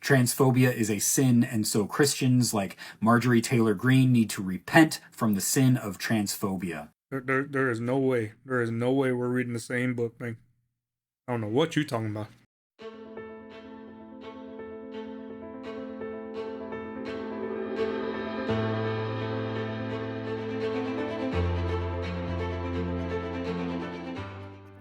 Transphobia is a sin, and so Christians like Marjorie Taylor Greene need to repent from the sin of transphobia. There is no way. There is no way we're reading the same book, man. I don't know what you're talking about.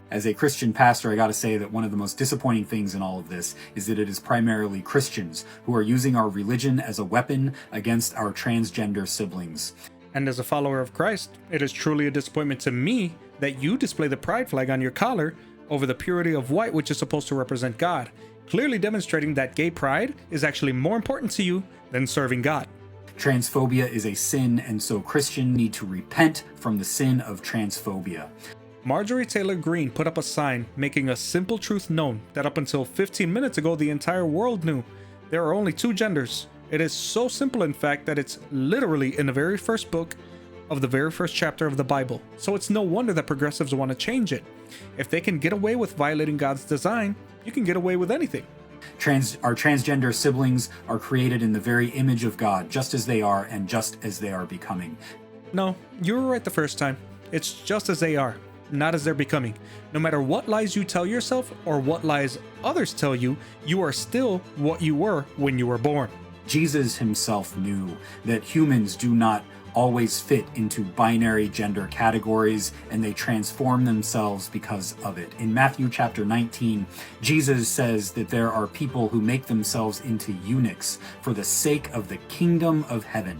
As a Christian pastor, I gotta say that one of the most disappointing things in all of this is that it is primarily Christians who are using our religion as a weapon against our transgender siblings. And as a follower of Christ, it is truly a disappointment to me that you display the pride flag on your collar over the purity of white, which is supposed to represent God, clearly demonstrating that gay pride is actually more important to you than serving God. Transphobia is a sin, and so Christians need to repent from the sin of transphobia. Marjorie Taylor Greene put up a sign making a simple truth known that up until 15 minutes ago the entire world knew. There are only two genders. It is so simple, in fact, that it's literally in the very first book of the very first chapter of the Bible. So it's no wonder that progressives want to change it. If they can get away with violating God's design, you can get away with anything. Our transgender siblings are created in the very image of God, just as they are and just as they are becoming. No, you were right the first time. It's just as they are, not as they're becoming. No matter what lies you tell yourself or what lies others tell you, you are still what you were when you were born. Jesus himself knew that humans do not always fit into binary gender categories, and they transform themselves because of it. In Matthew chapter 19, Jesus says that there are people who make themselves into eunuchs for the sake of the kingdom of heaven.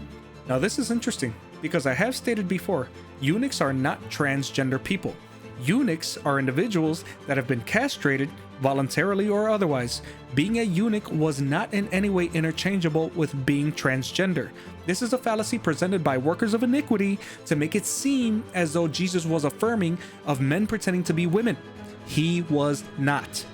Now this is interesting, because I have stated before, eunuchs are not transgender people. Eunuchs are individuals that have been castrated, voluntarily or otherwise. Being a eunuch was not in any way interchangeable with being transgender. This is a fallacy presented by workers of iniquity to make it seem as though Jesus was affirming of men pretending to be women. He was not.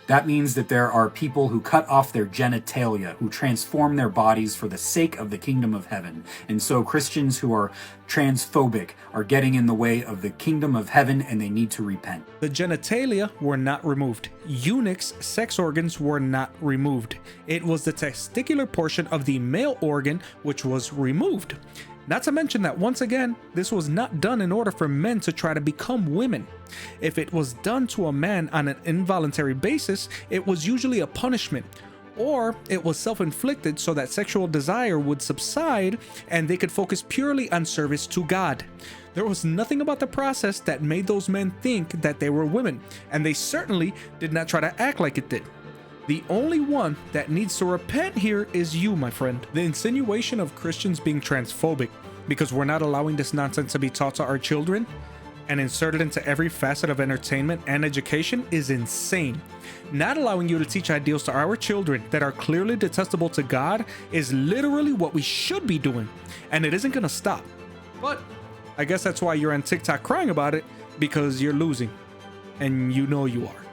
That means that there are people who cut off their genitalia, who transform their bodies for the sake of the kingdom of heaven. And so Christians who are transphobic are getting in the way of the kingdom of heaven, and they need to repent. The genitalia were not removed. Eunuchs' sex organs were not removed. It was the testicular portion of the male organ which was removed. Not to mention that, once again, this was not done in order for men to try to become women. If it was done to a man on an involuntary basis, it was usually a punishment, or it was self-inflicted so that sexual desire would subside and they could focus purely on service to God. There was nothing about the process that made those men think that they were women, and they certainly did not try to act like it did. The only one that needs to repent here is you, my friend. The insinuation of Christians being transphobic because we're not allowing this nonsense to be taught to our children and inserted into every facet of entertainment and education is insane. Not allowing you to teach ideals to our children that are clearly detestable to God is literally what we should be doing, and it isn't gonna stop. But I guess that's why you're on TikTok crying about it, because you're losing, and you know you are.